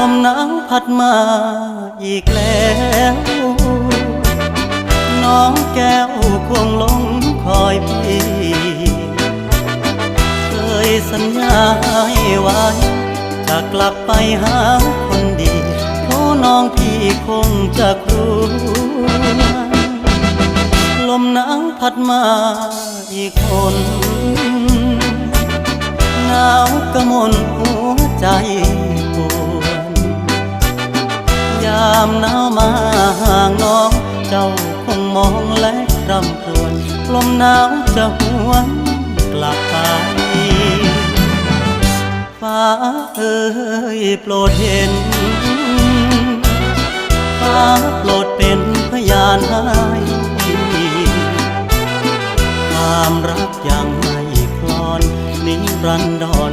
มหนาวพัดมาอีกแล้วน้องแก้วคงหลงคอยพี่เคยสัญญาให้ไว้จะกลับไปหาคนดีเพราะน้องพี่คงจะครวญลมหนาวพัดมาอีกคนหนาวกระมนหัวใจปวดยามหนาวมาห่างน้องเจ้าคงมองและรำครวญลมหนาวจะหวนกลับไปฟ้าเอ่ยโปรดเห็นฟ้าโปรดเป็นพยานให้ความรักยังไม่คลอนนิรันดร